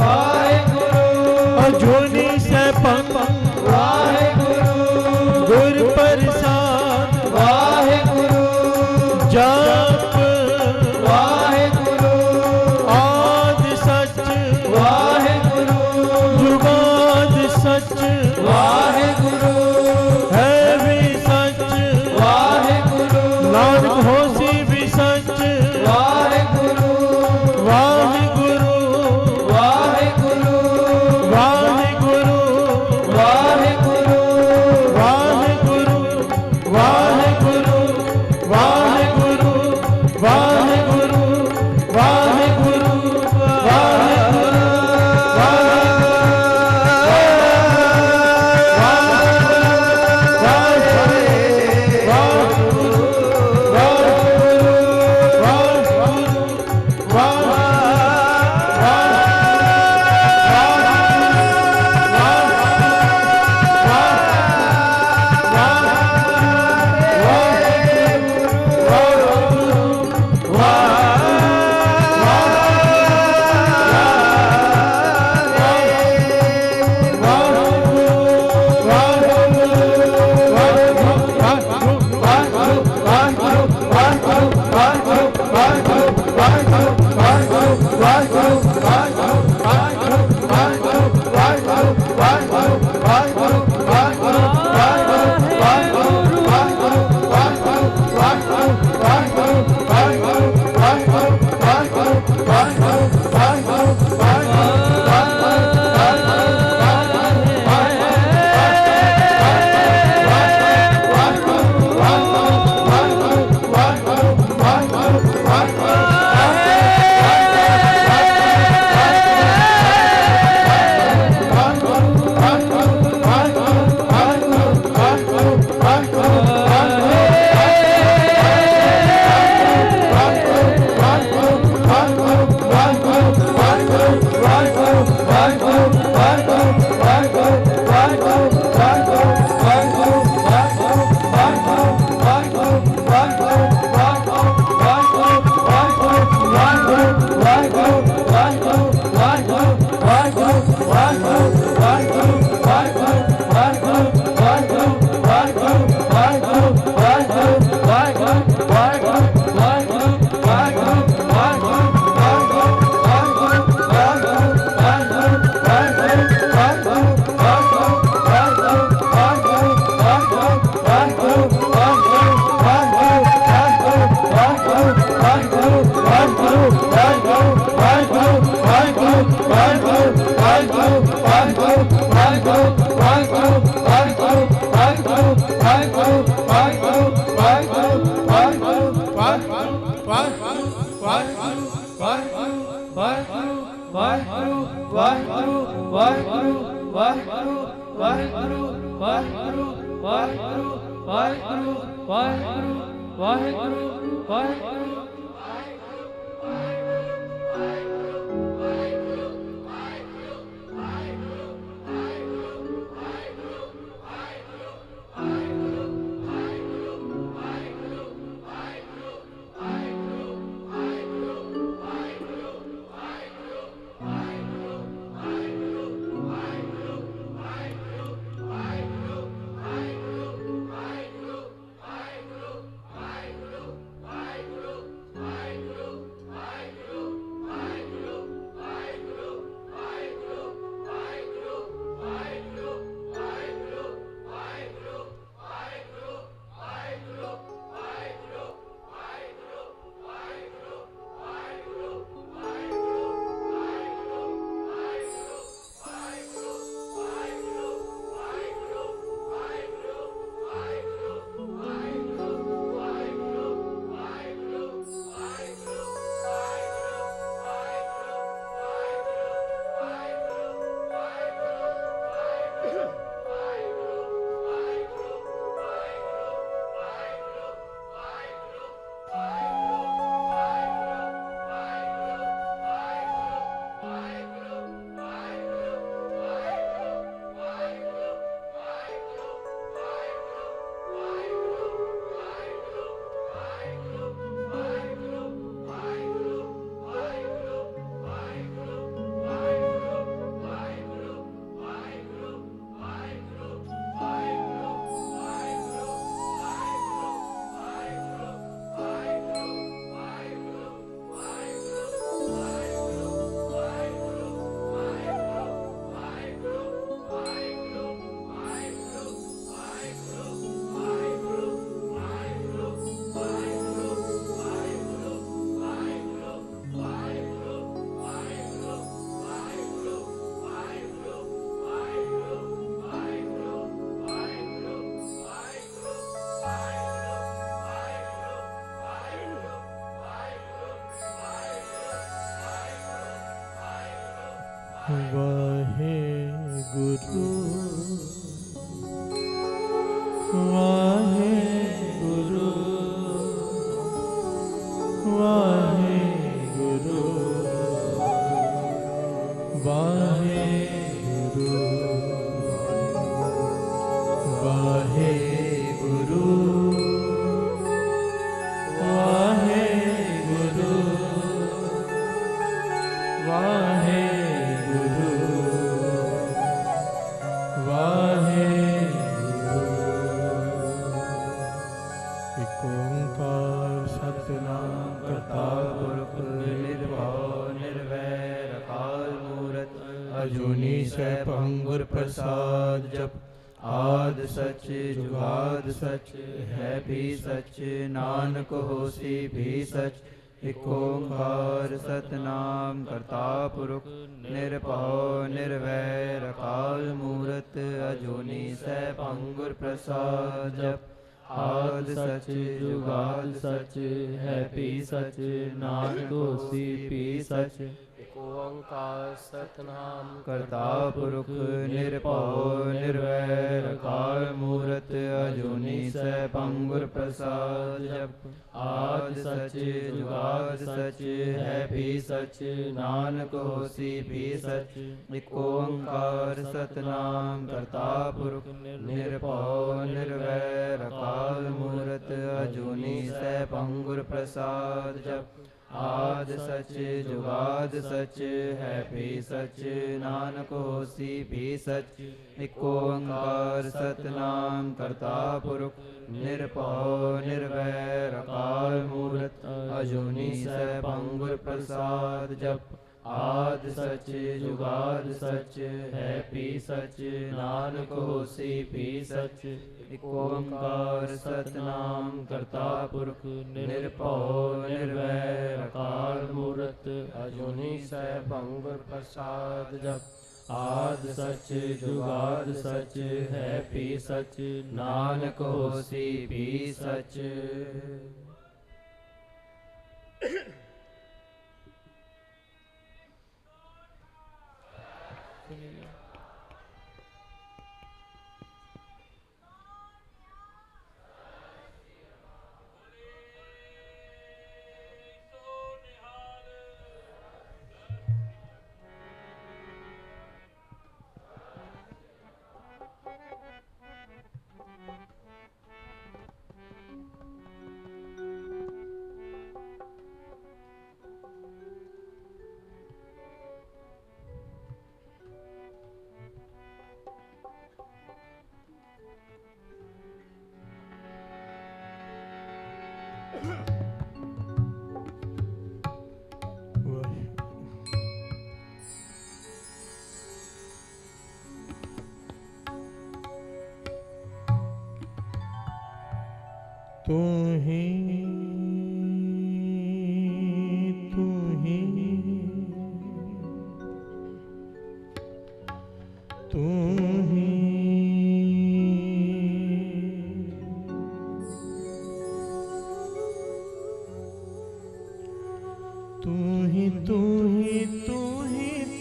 ਵਾਹਿਗੁਰੂ ਅਜੂਨੀ ਸੈਭੰ ਵਾਹਿਗੁਰੂ ਗੁਰ ਪ੍ਰਸਾਦ ਵਾਹਿਗੁਰੂ ਜਪ ਵਾਹਿਗੁਰੂ ਆਦ ਸੱਚ ਵਾਹਿਗੁਰੂ ਜੁਗਾਦ ਸੱਚ ਵਾਹਿਗੁਰੂ ਹੈ ਵੀ ਸੱਚ ਵਾਹਿਗੁਰੂ ਨਾਨਕ ਹੋਸੀ ਵੀ ਸੱਚ ਵਾਹਿਗੁਰੂ ਵਾਹਿਗੁਰੂ ਵਾਹਿਗੁਰੂ ਵਾਹਿਗੁਰੂ ਵਾਹਿਗੁਰੂ ਵਾਹਿਗੁਰੂ ਵਾਹਿਗੁਰੂ ਵਾਹਿਗੁਰੂ ਵਾਹਿਗੁਰੂ ਵਾਹਿਗੁਰੂ ਵਾਹਿਗੁਰੂ ਵਾਹਿਗੁਰੂ ਵਾਹਿਗੁਰੂ ਵਾਹਿਗੁਰੂ ਵਾਹਿਗੁਰੂ ਵਾਹਿਗੁਰੂ ਵਾਹਿਗੁਰੂ ਵਾਹਿਗੁਰੂ ਇਕ ਓੰਕਾਰ ਸਤਿਨਾਮ ਕਰਤਾ ਪੁਰਖ ਨਿਰਭਉ ਨਿਰਵੈਰ ਅਕਾਲ ਮੂਰਤ ਅਜੂਨੀ ਸੈਭੰ ਗੁਰ ਪ੍ਰਸਾਦ ਜਪ ਆਦ ਸਚ ਜੁਗਾਦ ਸਚ ਹੈ ਵੀ ਸਚ ਨਾਨਕ ਹੋਸੀ ਵੀ ਸਚ ਇਕ ਓੰਕਾਰ ਸਤਿਨਾਮ ਕਰਤਾ ਪੁਰਖ ਨਿਰਭਉ ਨਿਰਵੈਰ ਅਕਾਲ ਮੂਰਤ ਅਜੂਨੀ ਸੈਭੰ ਗੁਰ ਪ੍ਰਸਾਦ ਜਪ ਆਦ ਸਚ ਜੁਗਾਦ ਸਚ ਹੈ ਵੀ ਸਚ ਨਾਨਕ ਹੋਸੀ ਵੀ ਸਚ ਇਕ ਓੰਕਾਰ ਸਤਿਨਾਮ ਕਰਤਾ ਪੁਰਖ ਨਿਰਭਉ ਨਿਰਵੈਰ ਅਕਾਲ ਮੂਰਤ ਅਜੂਨੀ ਸੈਭੰ ਗੁਰ ਪ੍ਰਸਾਦ ਜਪ ਆਦ ਸਚ ਜੁਗਾਦ ਸਚ ਹੈ ਵੀ ਸਚ ਨਾਨਕ ਹੋਸੀ ਵੀ ਸਚ ਇਕ ਓੰਕਾਰ ਸਤਿਨਾਮ ਕਰਤਾ ਪੁਰਖ ਨਿਰਭਉ ਨਿਰਵੈਰ ਅਕਾਲ ਮੂਰਤ ਅਜੂਨੀ ਸੈਭੰ ਗੁਰ ਪ੍ਰਸਾਦ ਜਪ ਆਦ ਸਚ ਜੁਗਾਦ ਸਚ ਹੈ ਵੀ ਸਚ ਨਾਨਕ ਹੋਸੀ ਵੀ ਸਚ ਇਕ ਓੰਕਾਰ ਸਤਿਨਾਮ ਕਰਤਾ ਪੁਰਖ ਨਿਰਭਉ ਨਿਰਵੈਰ ਅਕਾਲ ਮੂਰਤ ਅਜੂਨੀ ਸੈਭੰ ਗੁਰ ਪ੍ਰਸਾਦ ਜਪ ਆਦ ਸਚ ਜੁਗਾਦ ਸਚ ਹੈ ਵੀ ਸਚ ਨਾਨਕ ਹੋਸੀ ਵੀ ਸਚ ਇਕ ਓੰਕਾਰ ਸਤਿਨਾਮ ਕਰਤਾ ਪੁਰਖ ਨਿਰਭਉ ਨਿਰਵੈਰ ਅਕਾਲ ਮੂਰਤ ਅਜੂਨੀ ਸੈਭੰ ਗੁਰ ਪ੍ਰਸਾਦ ਜਪ ਆਦ ਸਚ ਜੁਗਾਦ ਸਚ ਹੈ ਵੀ ਸਚ ਨਾਨਕ ਹੋਸੀ ਵੀ ਸਚ ਤੂੰ ਹੀ ਤੂੰ ਹੀ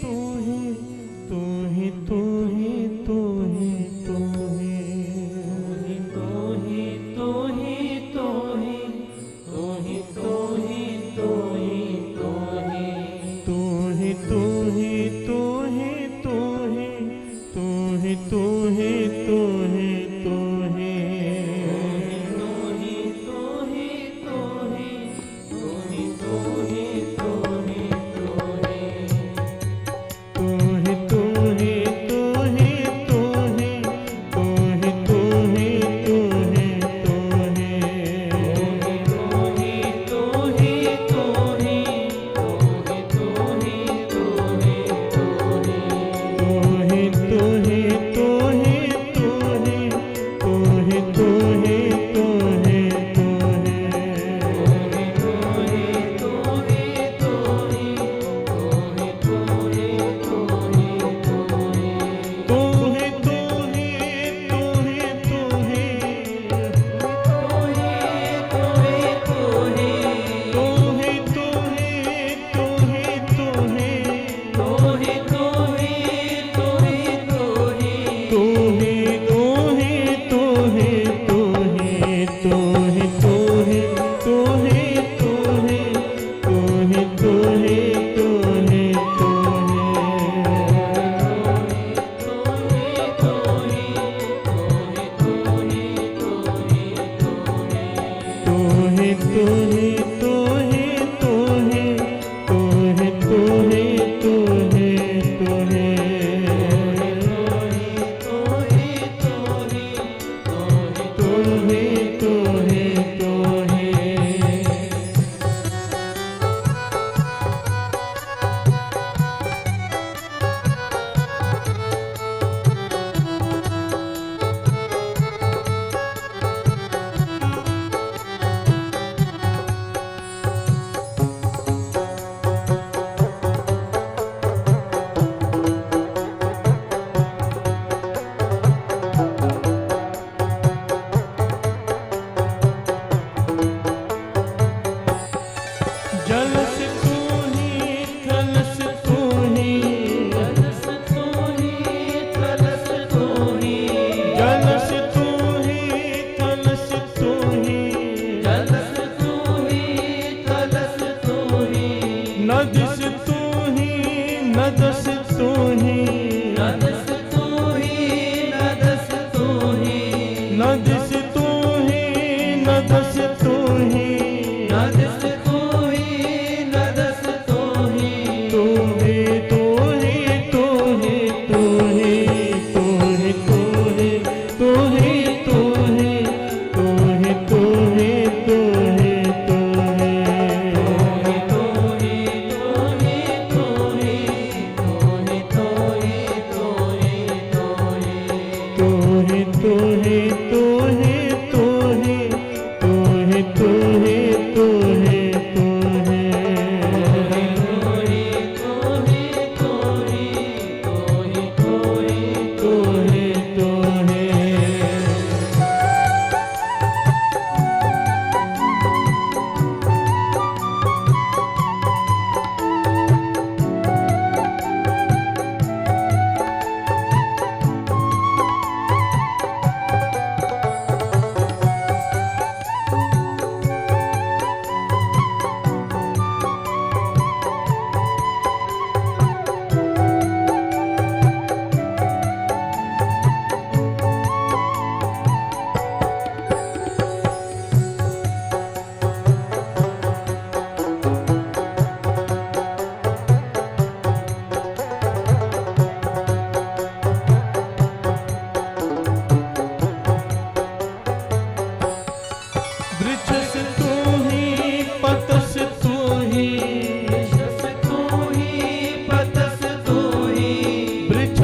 ਤੂੰ ਹੀ ਤੂੰ ਹੀ ਤੂੰ ਹੀ ਤੂੰ ਹੀ ਤੂੰ ਹੀ ਤੂੰ ਹੀ ਤੂੰ ਹੀ ਤੂੰ ਹੀ ਤੂੰ ਹੀ तू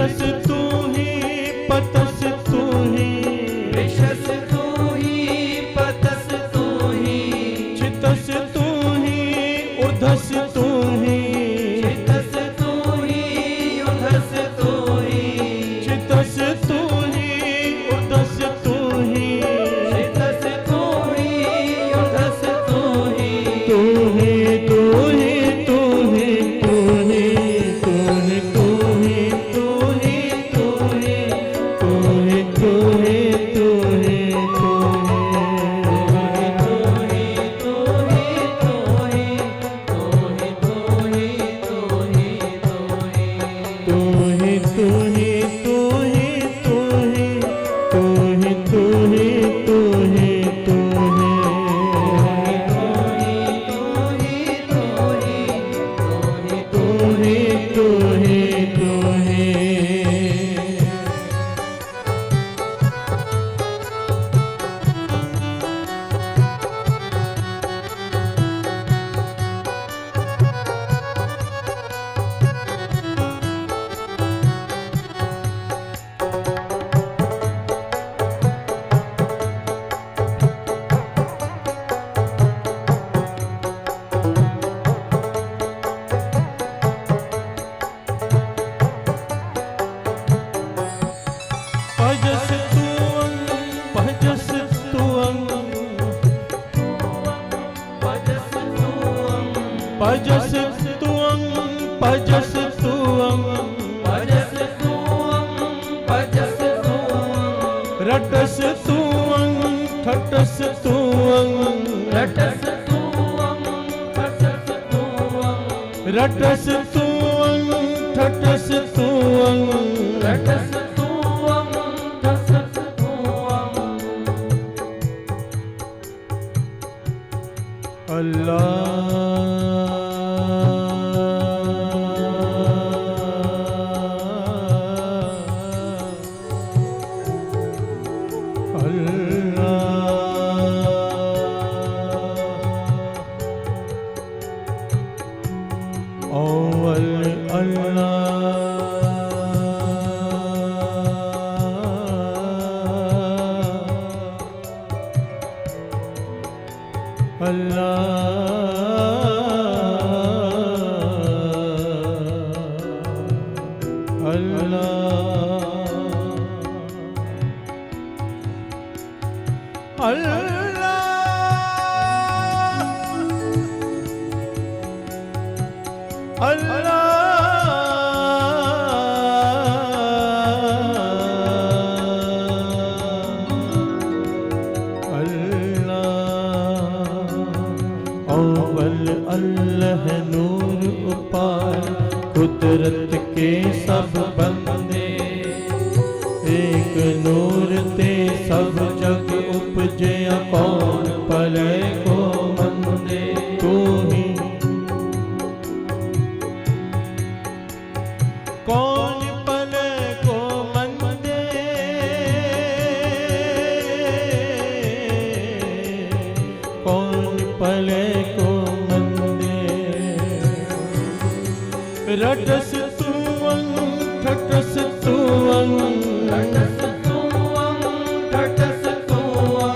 विशस तू ही पतस तू ही विशस तू ही पतस तू ही चितस तू ही ऊर्धस तू ही चितस तू ही उधस तू ही चितस तू ही ऊर्धस तू ही चितस तू ही उधस तू ही तू ही तू ही तू ही तू ही तू ही तू ही तू ही तू ही तू ही तू ही तू ही तू पजस तुअं पजस तुअं भजस तुअं भजस तुअं रटस तुअं ठटस तुअं रटस तुअं भजस तुअं रटस तुअं ठटस तुअं रटस तुअं भजस तुअं अल्लाह नूर उपाय कुदरत के सब बंदे एक नूर ते सब जग उपजया कौन पले को मंदे तू ही कौन पले को मंदे कौन पले को रटस तुअं ठटस तुअं रटस तुअं ठटस तुअं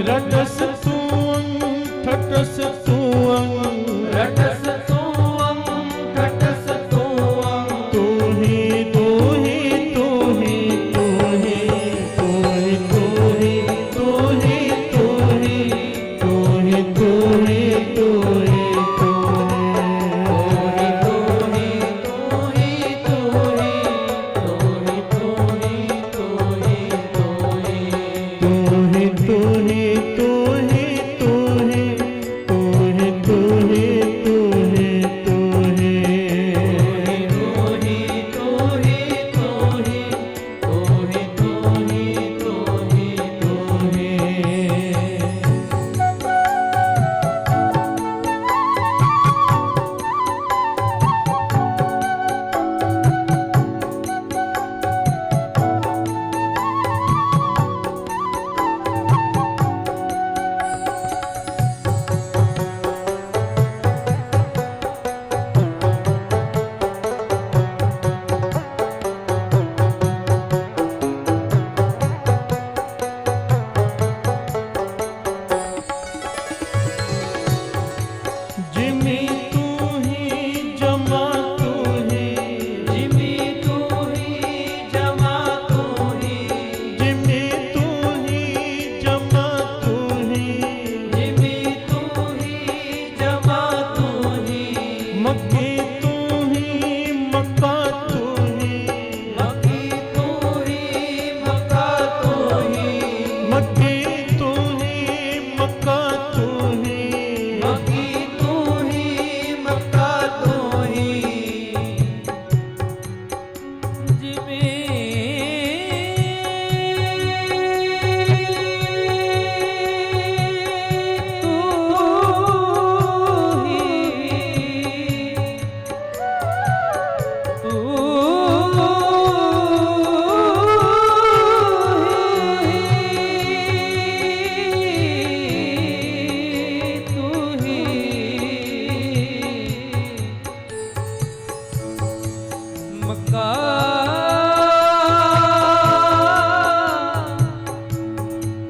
रटस तुअं ठटस तुअं रटस तुअं ठटस तुअं तू ही तू ही तू ही तू ही तू ही तू ही तू ही तू ही तू ही तू ही तू ही तू ही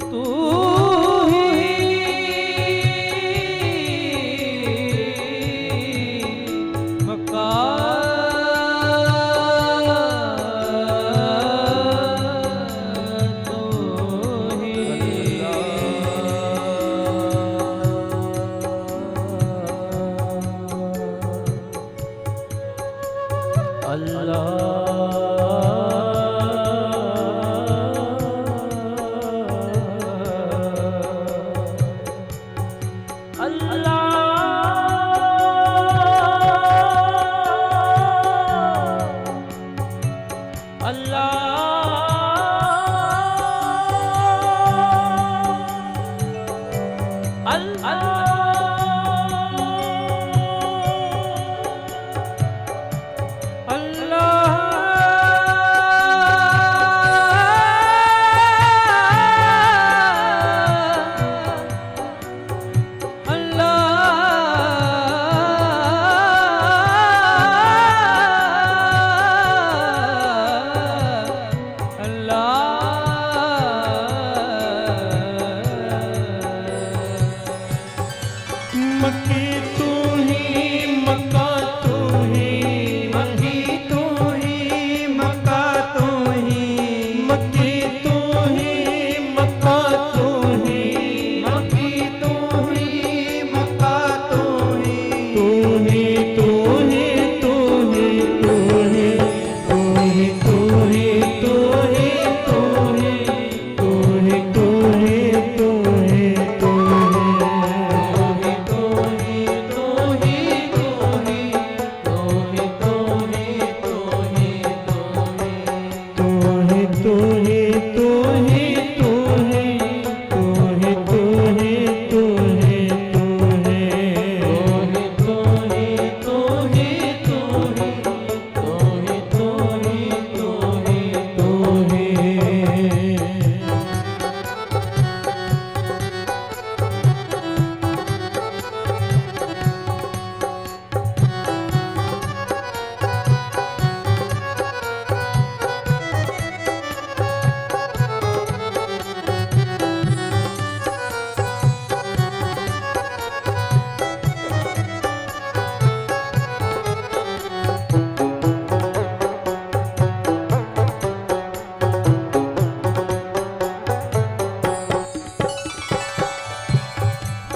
तू ही मक्का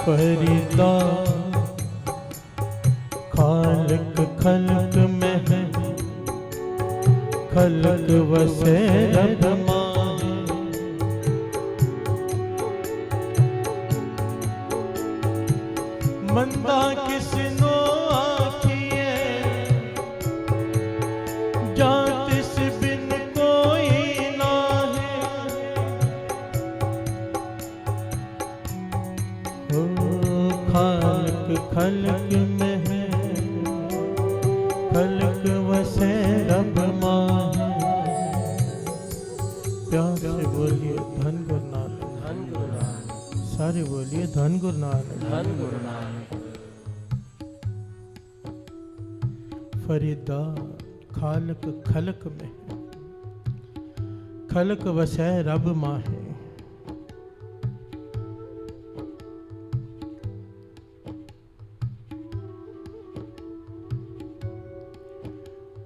फरीदा खालक खल्क में है, खल्क वसे रब माहे। मंदा किसनो आखिए जात से बिन कोई ना है। हो खालक खल्क में है, खल्क वसे रब माहे। प्यार से बोलिए धन गुरु नानक, धन गुरु नानक, सारे बोलिए धन गुरु नानक, धन गुरु नानक। फरीदा खालक खलक में, खलक वसै रब माहे।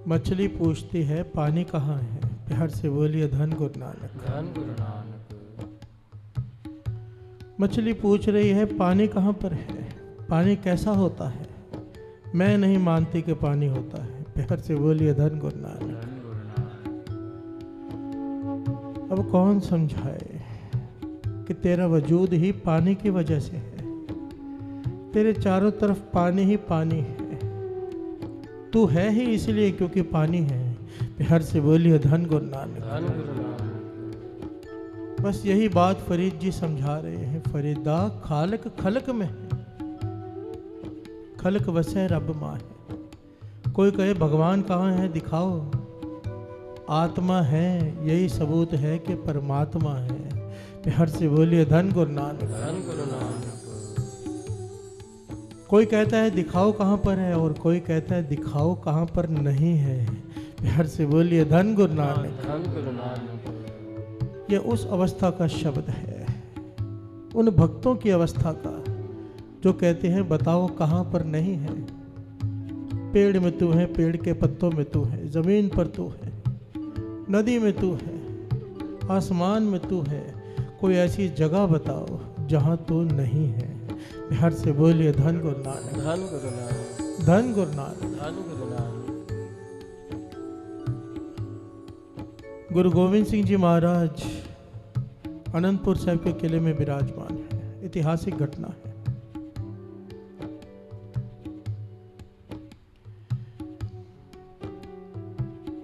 मछली पूछती है पानी कहाँ है, प्यार से बोलिए धन गुरु नानक, धन गुरु नानक। मछली पूछ रही है पानी कहाँ पर है, पानी कैसा होता है। मैं नहीं मानती कि पानी होता है, प्यार से बोलिए धन गुरु नानक। धन गुरु नानक। अब कौन समझाए कि तेरा वजूद ही पानी की वजह से है, तेरे चारों तरफ पानी ही पानी है। तू है ही इसलिए क्योंकि पानी है, प्यार से बोलिए धन गुरु नानक, धन गुरु नानक। बस यही बात फरीद जी समझा रहे हैं। फरीदा खालक खलक में है, खलक वसे रब माहे। कोई कहे भगवान कहाँ है दिखाओ, आत्मा है यही सबूत है कि परमात्मा है। प्यार से बोलिए धन गुरु नानक, धन गुरु नानक। कोई कहता है दिखाओ कहाँ पर है और कोई कहता है दिखाओ कहाँ पर नहीं है। प्यार से बोलिए धन गुरु नानक। धन गुरु नानक। यह उस अवस्था का शब्द है, उन भक्तों की अवस्था का जो कहते हैं बताओ कहाँ पर नहीं है। पेड़ में तू है, पेड़ के पत्तों में तू है, जमीन पर तू है, नदी में तू है, आसमान में तू है, कोई ऐसी जगह बताओ जहाँ तू नहीं है। प्यार से बोलिए धन गुरु नानक। धन गुरु नानक। धन गुरु नानक। धन गुरु नानक। गुरु गोविंद सिंह जी महाराज अनंतपुर साहिब के किले में विराजमान है। ऐतिहासिक घटना है।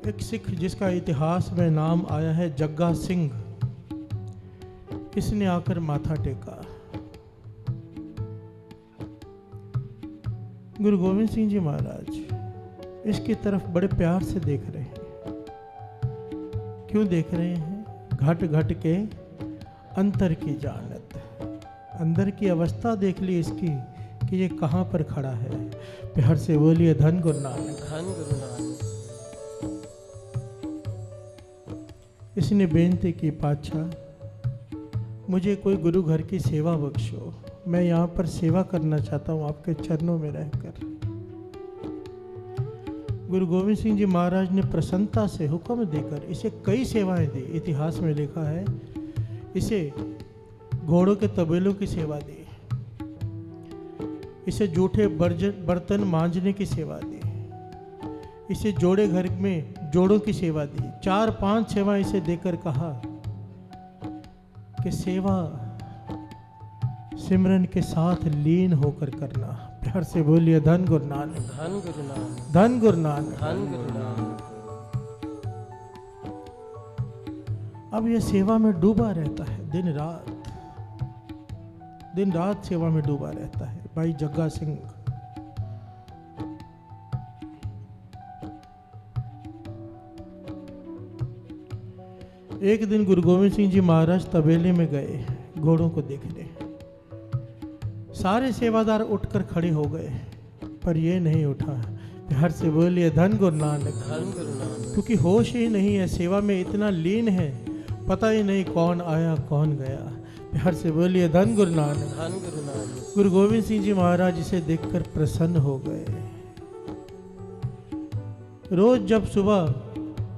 एक सिख जिसका इतिहास में नाम आया है जग्गा सिंह, इसने आकर माथा टेका। गुरु गोविंद सिंह जी महाराज इसकी तरफ बड़े प्यार से देख रहे हैं। क्यों देख रहे हैं? घट घट के अंतर की जानत, अंदर की अवस्था देख ली इसकी कि ये कहाँ पर खड़ा है। प्यार से बोलिए धन गुरु नानक। धन गुरु नानक। इसने बेनती की, पातशाह मुझे कोई गुरु घर की सेवा बख्शो, मैं यहाँ पर सेवा करना चाहता हूँ आपके चरणों में रहकर। गुरु गोविंद सिंह जी महाराज ने प्रसन्नता से हुक्म देकर इसे कई सेवाएं दी। इतिहास में लिखा है इसे घोड़ों के तबेलों की सेवा दी, इसे जूठे बर्तन मांजने की सेवा दी, इसे जोड़े घर में जोड़ों की सेवा दी। 4-5 सेवा इसे देकर कहा कि सेवा सिमरन के साथ लीन होकर करना। प्यार से बोलिए धन गुरु नानक। धन गुरु नानक। धन गुरु नानक। धन गुरु नानक। अब यह सेवा में डूबा रहता है, दिन रात सेवा में डूबा रहता है। भाई जग्गा सिंह एक दिन गुरु गोविंद सिंह जी महाराज तबेले में गए घोड़ों को देखने। सारे सेवादार उठकर खड़े हो गए पर ये नहीं उठा। प्यार से बोलिए धन गुरु नानक। धन गुरु नानक। क्योंकि होश ही नहीं है, सेवा में इतना लीन है, पता ही नहीं कौन आया कौन गया। प्यार से बोलिए धन गुरु नानक। धन गुरु नानक। गुरु गोविंद सिंह जी महाराज इसे देखकर प्रसन्न हो गए। रोज जब सुबह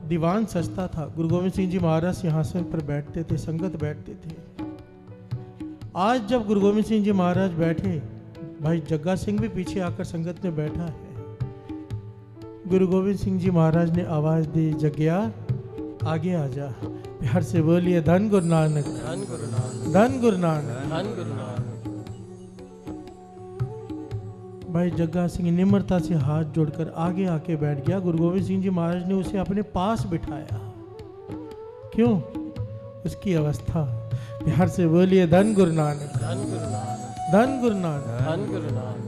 दीवान सजता था, गुरु गोविंद सिंह जी महाराज सिंहासन पर बैठते थे, संगत बैठते थे। आज जब गुरु गोविंद सिंह जी महाराज बैठे, भाई जग्गा सिंह भी पीछे आकर संगत में बैठा है। गुरु गोविंद सिंह जी महाराज ने आवाज दी, जग्या आगे आ जा। प्यार से बोलिए धन गुरु नानक। धन गुरु नानक। धन गुरु नानक। धन गुरु नानक। भाई जग्गा सिंह निम्रता से हाथ जोड़कर आगे आके बैठ गया। गुरु गोविंद सिंह जी महाराज ने उसे अपने पास बिठाया। क्यों? उसकी अवस्था। प्यार से बोलिए धन गुरु नानक। धन गुरु नानक। धन गुरु नानक। धन गुरु नानक।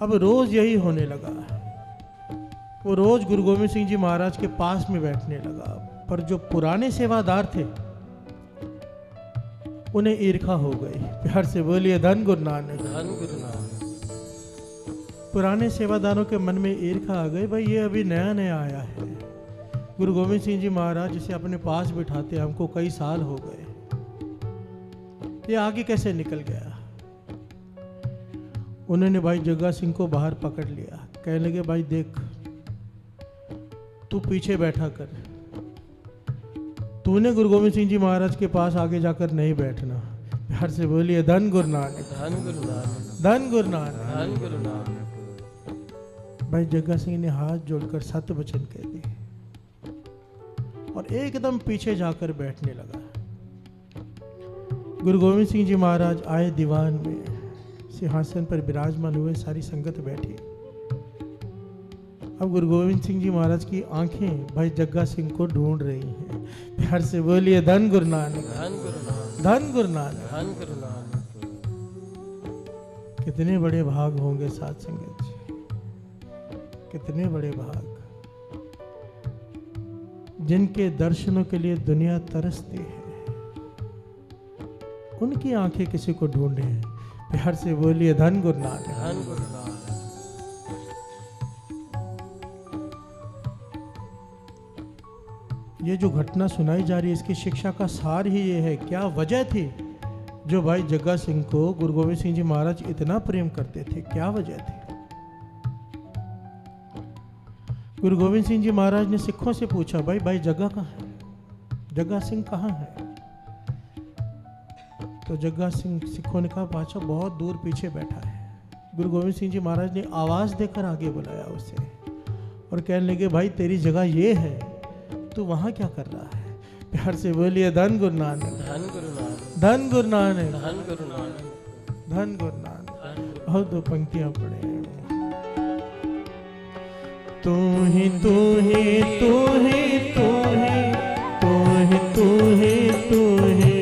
अब रोज यही होने लगा। वो रोज गुरु गोविंद सिंह जी महाराज के पास में बैठने लगा। पर जो पुराने सेवादार थे उन्हें ईर्खा हो गई। प्यार से बोलिए धन गुरु नानक। धन गुरु नानक। पुराने सेवादारों के मन में ईर्खा आ गई, भाई ये अभी नया नया आया है। गुरु गोविंद सिंह जी महाराज जिसे अपने पास बिठाते हमको कई साल हो गए, ये आगे कैसे निकल गया। उन्होंने भाई जग्गा सिंह को बाहर पकड़ लिया। कहने लगे, भाई देख तू पीछे बैठा कर, तूने गुरु गोविंद सिंह जी महाराज के पास आगे जाकर नहीं बैठना। प्यार से बोलिए धन गुरु नानक। धन गुरु नानक। धन गुरु नानक। धन गुरु नानक। भाई जग्गा सिंह ने हाथ जोड़कर सत्य वचन कह दिए और एकदम पीछे जाकर बैठने लगा। गुरु गोविंद सिंह जी महाराज आए दीवान में, सिंहासन पर विराजमान हुए, सारी संगत बैठी। अब गुरु गोविंद सिंह जी महाराज की आंखें भाई जग्गा सिंह को ढूंढ रही हैं। प्यार से बोलिए धन गुरु नानक। धन गुरु नानक। धन गुरु नानक। धन गुरु नानक। कितने बड़े भाग होंगे साध संगत जी, कितने बड़े भाग जिनके दर्शनों के लिए दुनिया तरसती है, उनकी आंखें किसी को ढूंढे हैं। प्यार से बोलिए धन गुरु नानक। धन गुरु नानक। ये जो घटना सुनाई जा रही है इसकी शिक्षा का सार ही ये है। क्या वजह थी जो भाई जग्गा सिंह को गुरु गोविंद सिंह जी महाराज इतना प्रेम करते थे? क्या वजह थी? गुरु गोविंद सिंह जी महाराज ने सिखों से पूछा, भाई भाई जग्गा कहाँ है? जग्गा सिंह कहाँ है? तो जग्गा सिंह सिखों ने कहा, बादशाह बहुत दूर पीछे बैठा है। गुरु गोविंद सिंह जी महाराज ने आवाज देकर आगे बुलाया उसे और कहने लगे, भाई तेरी जगह ये है, तू वहां क्या कर रहा है? प्यार से बोलिए धन गुरु नानक, धन गुरु नानक, धन गुरु नानक, धन गुरु नानक, धन गुरु नानक। और दो पंक्तियां पढ़े। तू ही तू ही तू ही तू ही तू ही तू ही तू ही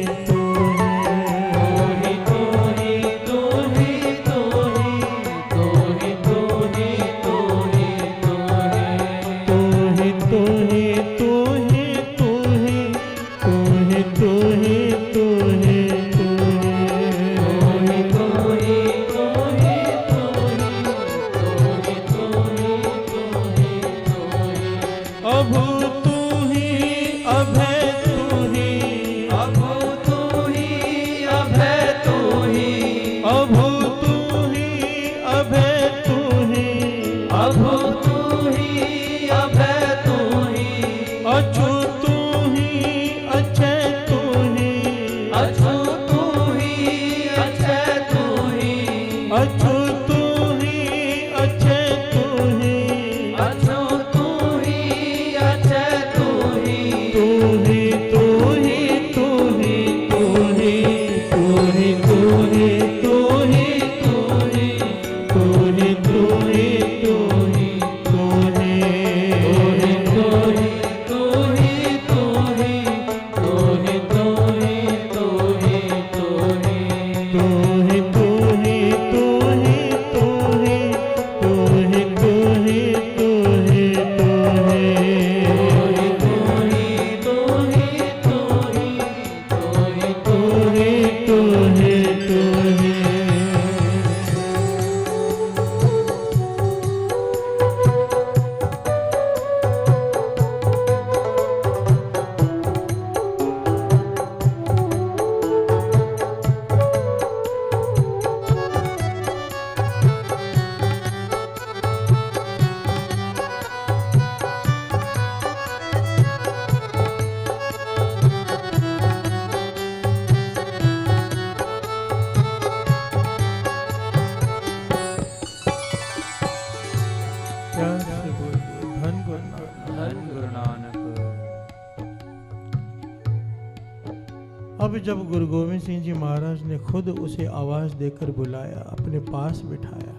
अब जब गुरु गोविंद सिंह जी महाराज ने खुद उसे आवाज देकर बुलाया, अपने पास बिठाया,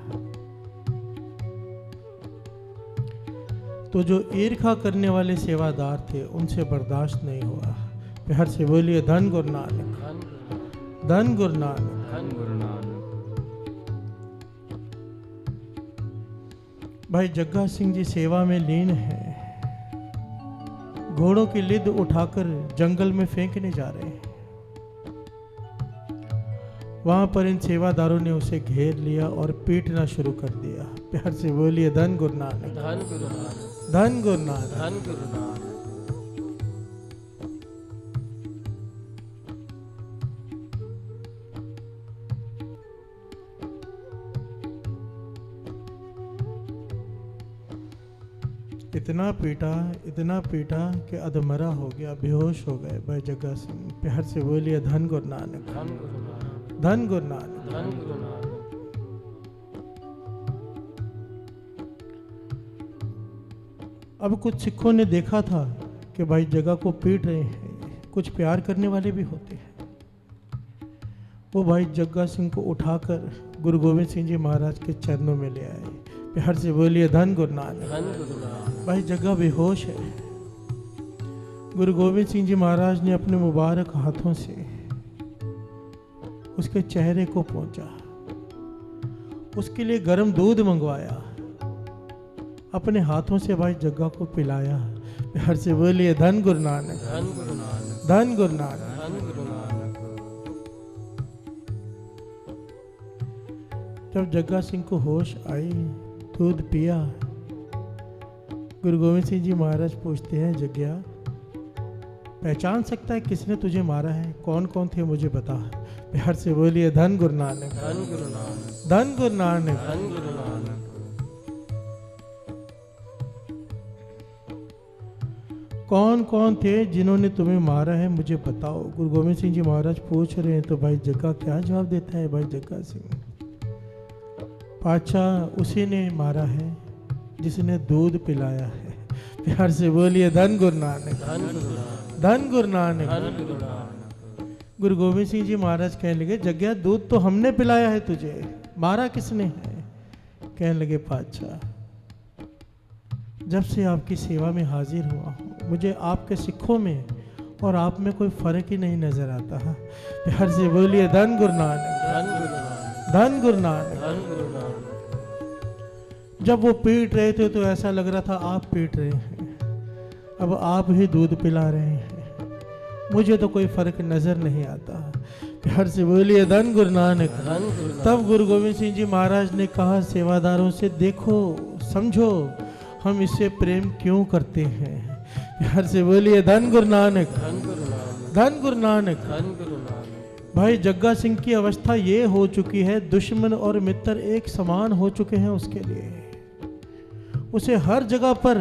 तो जो ईर्खा करने वाले सेवादार थे उनसे बर्दाश्त नहीं हुआ। प्यार से बोलिए धन गुरु नानक, धन गुरु नानक, धन गुरु नानक। भाई जग्गा सिंह जी सेवा में लीन है, घोड़ों की लिद उठाकर जंगल में फेंकने जा रहे हैं। वहां पर इन सेवादारों ने उसे घेर लिया और पीटना शुरू कर दिया। प्यार से बोलिए धन गुरु नानक, धन गुरु नानक, धन गुरु नानक, धन गुरु नानक। इतना पीटा कि अधमरा हो गया, बेहोश हो गए भाई जग्गा सिंह। प्यार से बोलिए धन गुरु नानक, धन गुरु नानक, धन गुरु नानक, धन गुरु नानक। अब कुछ सिखों ने देखा था कि भाई जग्गा को पीट रहे हैं, कुछ प्यार करने वाले भी होते हैं। वो भाई जग्गा सिंह को उठाकर गुरु गोविंद सिंह जी महाराज के चरणों में ले आए। प्यार से बोलिए धन गुरु नानक, धन गुरु नानक। भाई जग्गा बेहोश है। गुरु गोविंद सिंह जी महाराज ने अपने मुबारक हाथों से उसके चेहरे को पोंछा, उसके लिए गर्म दूध मंगवाया, अपने हाथों से भाई जग्गा को पिलाया। प्यार से बोलिए धन गुरु नानक, धन गुरु नानक, धन गुरु नानक। धन गुरु नानक। जब जग्गा सिंह को होश आई, दूध पिया, गुरु गोविंद सिंह जी महाराज पूछते हैं, जग्गा पहचान सकता है किसने तुझे मारा है? कौन कौन थे मुझे बता। प्यार से बोलिए धन गुरु नानक, धन गुरु नानक, धन गुरु नानक। धन गुरु नानक। कौन कौन थे जिन्होंने तुम्हें मारा है मुझे बताओ। गुरु गोविंद सिंह जी महाराज पूछ रहे हैं तो भाई जग्गा क्या जवाब देता है? भाई जग्गा सिंह, पातशाह उसी ने मारा है जिसने दूध पिलाया है। प्यार से बोलिए धन गुरु नानक, धन गुरु नानक, धन गुरु नानक। धन गुरु नानक। गुरु गोविंद सिंह जी महाराज कहने लगे जग्गा दूध तो हमने पिलाया है तुझे, मारा किसने है? कहने लगे पातशाह जब से आपकी सेवा में हाजिर हुआ हूँ मुझे आपके सिखों में और आप में कोई फर्क ही नहीं नजर आता है। प्यार से बोलिए धन गुरु नानक, धन गुरु नानक, धन गुरु नानक। धन गुरु नानक। जब वो पीट रहे थे तो ऐसा लग रहा था आप पीट रहे हैं, अब आप ही दूध पिला रहे हैं, मुझे तो कोई फर्क नजर नहीं आता। प्यार से बोलिए धन गुरु नानक, धन गुरु नानक। तब गुरु गोविंद सिंह जी महाराज ने कहा सेवादारों से देखो समझो हम इससे प्रेम क्यों करते हैं। प्यार से बोलिए धन गुरु नानक, धन गुरु नानक, धन गुरु नानक। धन गुरु नानक। भाई जग्गा सिंह की अवस्था ये हो चुकी है, दुश्मन और मित्र एक समान हो चुके हैं उसके लिए। उसे हर जगह पर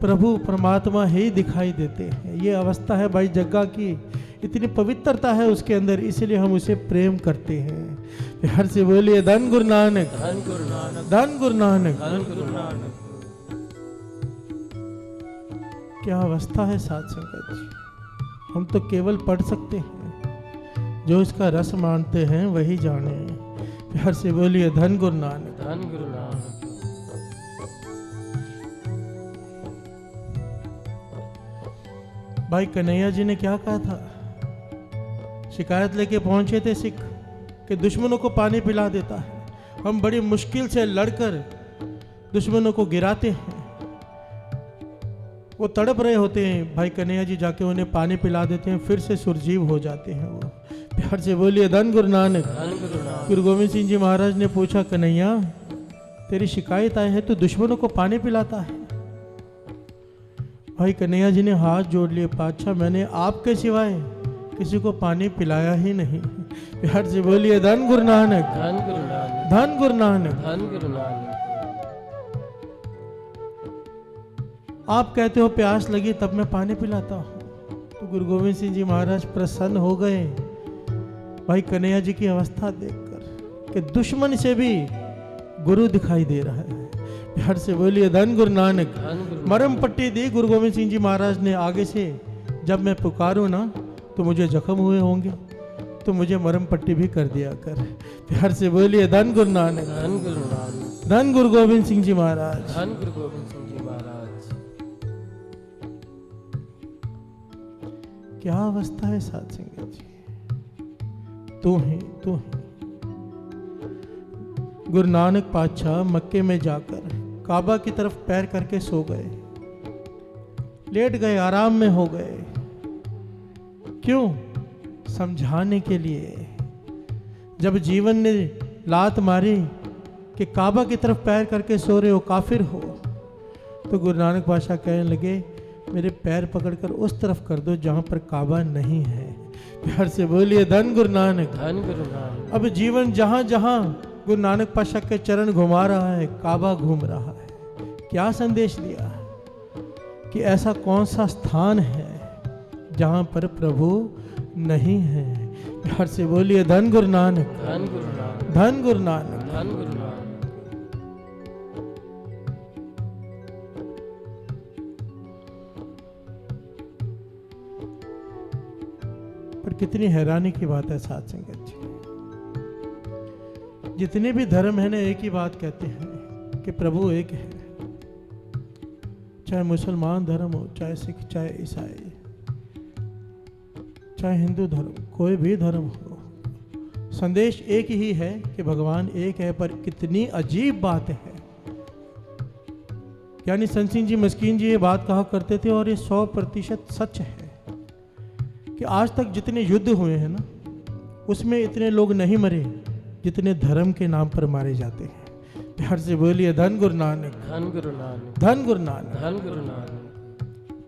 प्रभु परमात्मा ही दिखाई देते हैं। ये अवस्था है भाई जग्गा की, इतनी पवित्रता है उसके अंदर, इसलिए हम उसे प्रेम करते हैं। प्यार से बोलिए धन गुरु नानक, धन गुरु नानक, धन गुरु नानक। धन गुरु नानक। क्या अवस्था है साध संगत जी, हम तो केवल पढ़ सकते हैं, जो इसका रस मानते हैं वही जाने। प्यार से बोलिए धन गुरु नानक, धन गुरु नानक। भाई कन्हैया जी ने क्या कहा था? शिकायत लेके पहुंचे थे सिख कि दुश्मनों को पानी पिला देता है, हम बड़ी मुश्किल से लड़कर दुश्मनों को गिराते हैं। वो तड़प रहे होते हैं, भाई कन्हैया जी जाके उन्हें पानी पिला देते हैं, फिर से सुरजीव हो जाते हैं वो। प्यार से बोलिए धन गुरु नानक, धन गुरु नानक। गुरु गोविंद सिंह जी महाराज ने पूछा कन्हैया तेरी शिकायत आई है तो दुश्मनों को पानी पिलाता है? भाई कन्हैया जी ने हाथ जोड़ लिए, पातशाह मैंने आपके सिवाय किसी को पानी पिलाया ही नहीं। प्यार से बोलिए धन गुरु नानक, धन गुरु नानक, धन गुरु नानक। धन गुरु नानक। आप कहते हो प्यास लगी तब मैं पानी पिलाता हूँ। तो गुरु गोविंद सिंह जी महाराज प्रसन्न हो गए भाई कन्हैया जी की अवस्था देखकर कि दुश्मन से भी गुरु दिखाई दे रहा है। प्यार से बोलिए धन गुरु नानक। धन गुरु मरम पट्टी दी गुरु गोविंद सिंह जी महाराज ने आगे से, जब मैं पुकारूं ना तो मुझे जख्म हुए होंगे तो मुझे मरम पट्टी भी कर दिया कर। प्यार से बोलिए धन गुरु नानक, धन गुरु नानक। धन गुरु गोविंद सिंह जी महाराज। धन गुरु गोविंद सिंह जी महाराज। क्या अवस्था है साध संगत जी, तू ही तू ही। गुरु नानक पातशाह मक्के में जाकर काबा की तरफ पैर करके सो गए, लेट गए, आराम में हो गए। क्यों? समझाने के लिए। जब जीवन ने लात मारी कि काबा की तरफ पैर करके सो रहे हो, काफिर हो, तो गुरु नानक पातशाह कहने लगे मेरे पैर पकड़कर उस तरफ कर दो जहां पर काबा नहीं है। प्यार से बोलिए धन गुरु नानक, धन गुरु नानक। अब जीवन जहां जहां गुरु नानक पातशाह के चरण घुमा रहा है, काबा घूम रहा है। क्या संदेश दिया कि ऐसा कौन सा स्थान है जहां पर प्रभु नहीं है। प्यार से बोलिए धन गुरु नानक, धन गुरु नानक, धन गुरु नानक। धन गुरु नानक। पर कितनी हैरानी की बात है साध संगत जी, जितने भी धर्म है ना एक ही बात कहते हैं कि प्रभु एक है। चाहे मुसलमान धर्म हो, चाहे सिख, चाहे ईसाई, चाहे हिंदू धर्म, कोई भी धर्म हो, संदेश एक ही है कि भगवान एक है। पर कितनी अजीब बात है, यानी संत सिंह जी मस्कीन जी ये बात कहा करते थे और ये 100% सच है कि आज तक जितने युद्ध हुए हैं ना उसमें इतने लोग नहीं मरे जितने धर्म के नाम पर मारे जाते हैं। प्यार से बोलिए धन गुरु नानक, धन गुरु नानक, धन गुरु नानक। धन गुरु नानक।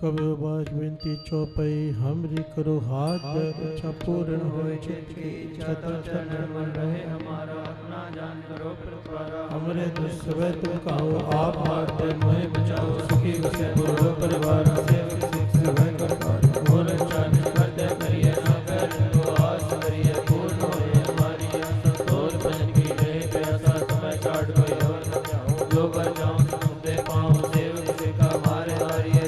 कभी बाज विनती चौपाई हमरी करो हाथ दर अच्छा पूर्ण हो चित की छत्र चरण मन रहे हमारा अपना जान करो प्रपारा हमरे दुष्सवै तुम कहो आप हाथ दे मोहे बचाओ सुखी बसे पूर्व परिवार से सेवक कर पार मोर चान कर दे करिए सागर तो आस करिए पूर्ण होए हमारी आशा और भजन की रहे प्यासा समय काट कोई और न जाओ जो कर जाऊं तुम दे पाऊं सेवक से का हमारे हारिए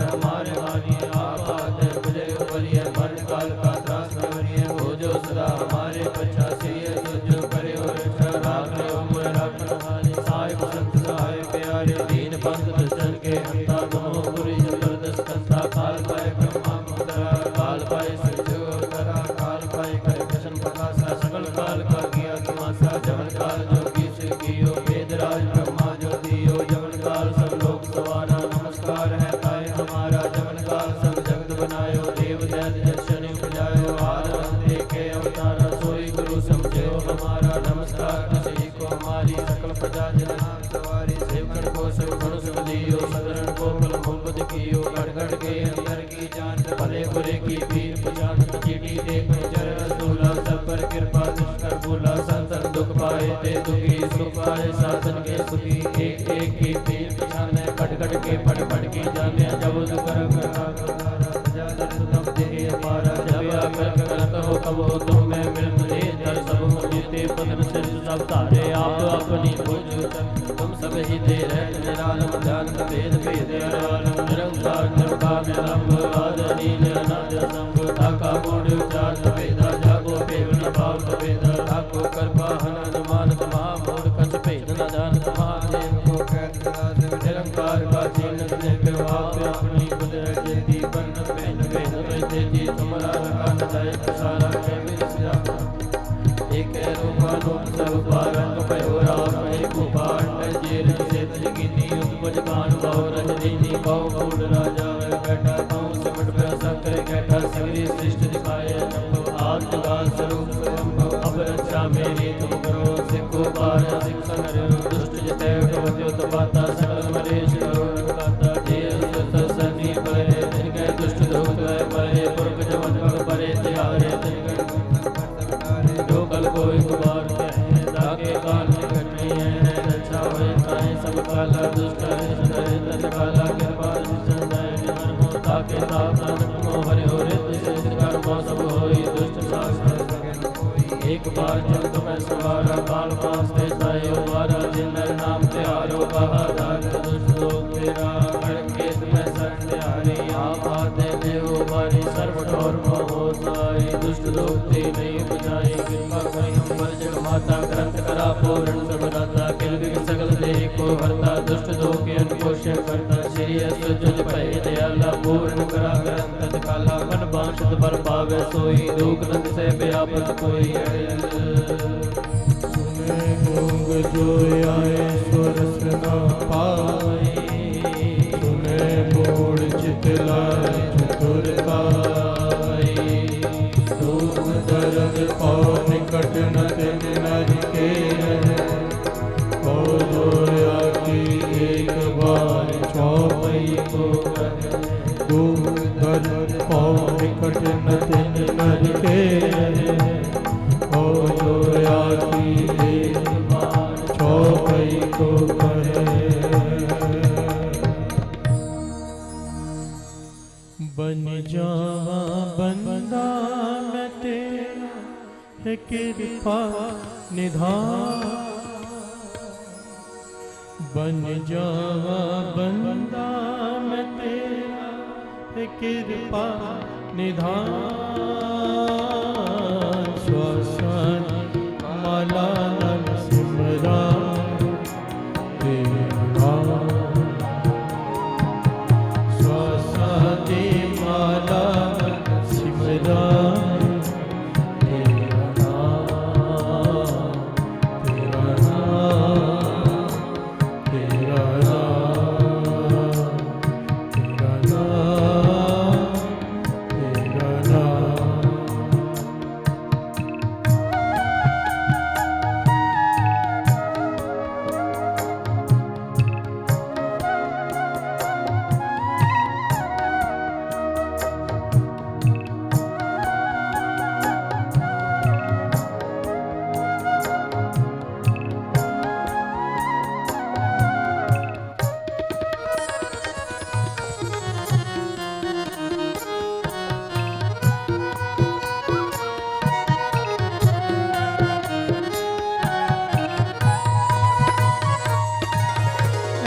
हमारे हानि आप आते मुझे बोलिए मन काल का त्रास करिए हो जो सदा हमारे पचासी जो करे और अच्छा राख लो मोर रखन हानि साहिब संत सहाय प्यारे दीन बंद दर्शन के अंता नमो पुरी जबरदस्त कंता काल पाए ब्रह्मा मुद्रा काल पाए संजो करा काल पाए करे कृष्ण प्रकाशा सकल काल का किया तमाशा जमन काल जो किस कियो वेदराज ब्रह्मा जो दियो जमन काल सब लोग सवारा नमस्कार है हमारा जमन काल सब जगत बनायो देव दैत दर्शन उपजायो आनंद देखे अवतारा सोई गुरु समझो हमारा नमस्कार तुझी को हमारी सकल प्रजा जन सवारी सेवकन को सब गुण सब दियो सदरन को बल मोहब्बत कियो गढ़ के अंदर की जान भले बुरे की पीर पहचान चीटी देख जर रसूला सब पर कृपा दुष्कर बोला संतन दुख पाए ते दुखी सुख पाए साधन के सुखी एक एक की पीर पहचान कट कट के पट पट की जाने जब कर हो कब हो तुम में मिल मुझे दर सब मुझे पदन सिर सब तारे आप अपनी बुझ तुम सब ही दे रहे निरालम ध्यान भेद भेद निरंकार निर्वाण निरंभ आदि नील अनाद संभ ताका गुण उचार वेदा जागो पेवनी भाव वेदा ताको कृपा हनुमान महामूर कछ भेद न जान महादेव को कहत निरंकार का चिन्ह देख आप अपनी कुदरत जल्दी बन भेद भेद तेजी तुम्हारा लगा न जाए सारा के मेरे सिरा एक रूपानो सब पारंग भयो राम एक उपांड जेल से तजगिनी उपज कान भाव रजनी भाव फूल राजा बैठा पाँव सिमट पे संकर बैठा सगली सृष्टि दिखाए अचंभव आद जगा स्वरूप स्वयंभव अब रक्षा मेरी तुम करो सिखो पार शिक्षा करो दुष्ट जिते उठो तपाता सकल मरेश करो नकाता जय सुत सनी परे जिनके दुष्ट दुख गए परे पुरख जवन पग परे त्यारे जिनके जो कल को एक बार कहे ताके काल निकट नहीं है रक्षा होए ताए सब काला दुष्ट है तन काला कृपा ताके ताप नमो हरि हो रित कर्मो सब होई दुष्ट शासन एक बार जब तुम्हें सवारा काल पास ते सायो वारा जिन्नर नाम त्यारो बहादार दुष्ट लोग तेरा खड़के तुम्हें शरण त्यारी आप आते देव बारी सर्व ठोर मोह साई दुष्ट लोग ते नहीं बुझाई कृपा करी हम पर जग माता ग्रंथ करा पूर्ण सब दाता किल बिग सकल देह को हरता दुष्ट लोग के अनकोश करता श्री असुजल पै दयाला पूर्ण करा ग्रंथ काला मन बांछत पर पावे सोई दुख नंद से व्यापक कोई सुने मूंग जो आए स्वरस न पाए सुने मूड चितलाए चतुरताई दुख दर्द और निकट न तिन नर के और जोया की एक बार चौपई को दुख दर्द और निकट न तिन नर के और जोया की एक बार चौपई को करे बन जावा बंदा मैं तेरा है कृपा निधान बन जावा बंदा मैं तेरा है कृपा निधान श्वासन माला नम सिमरा तेरा श्वासादि माला सिमरा तेरा नाम तेरा नाम तेरा नाम तेरा नाम तेरा नाम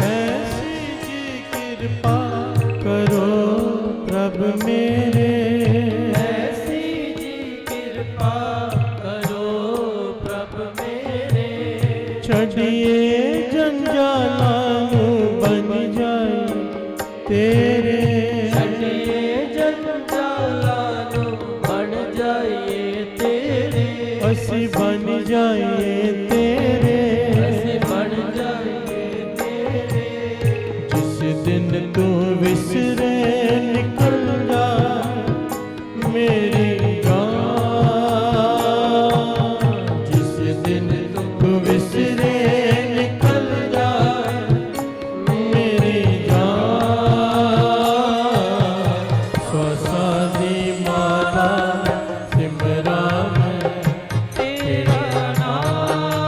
ऐसी जी कृपा करो प्रभु मेरे ऐसी जी कृपा करो प्रभु मेरे छड़िए जंजालानु बन जाए तेरे छठिए जंजालानु बन जाइए तेरे असी बन जाए तेरे ऐसे बन जाइए तेरे जिस दिन तू विसरे निकल जा मेरी जान जिस दिन तू विसरे निकल जा मेरी जान स्वसादी माता सिमरा में तेरा नाम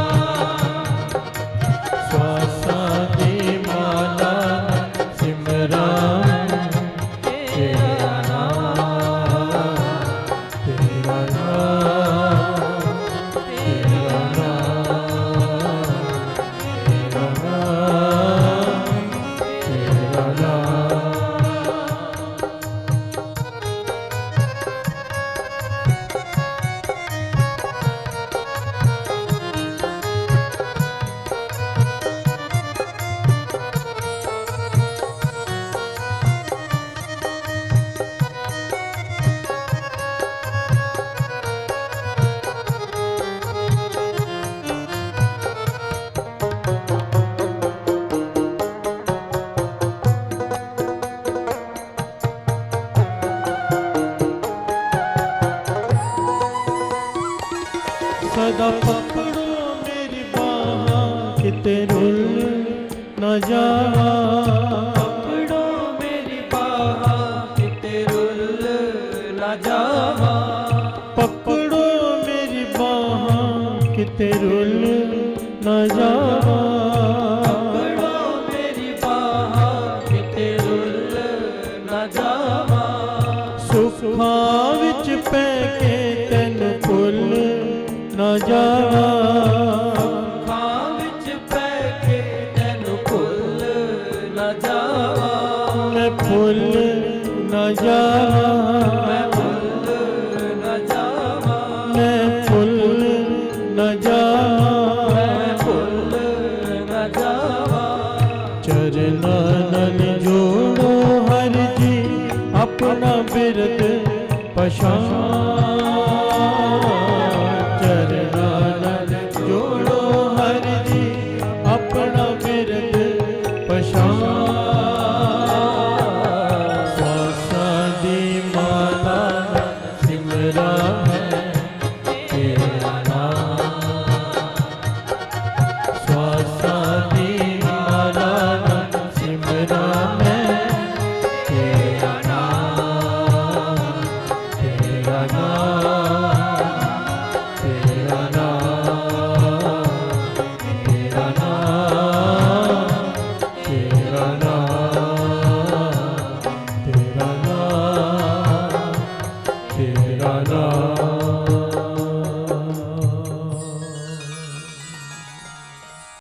सदा पकड़ो मेरी बाह किते रुल न जावा, पकड़ो मेरी बाह किते रुल न जावा, पकड़ो मेरी बाह किते रुल न जावा, पकड़ो मेरी बाह किते रुल न जावा, सुखां विच पै के तैन भुल न जावा, खां विच पै के तैनू भुल न जावा, मैं भुल न जावा, मैं भुल न जावा, मैं भुल न जावा, मैं भुल न जावा, चरना नल जोड़ो हर जी अपना बिरद पछान, चरना नल जोड़ो हर जी अपना बिरद पछान, स्वासा दी माता सिमरा है तेरा नाम, स्वासा दी माता सिमरा मैं तेरा नाम, तेरा नाम, तेरा नाम, तेरा नाम, तेरा नाम, तेरा नाम, तेरा नाम।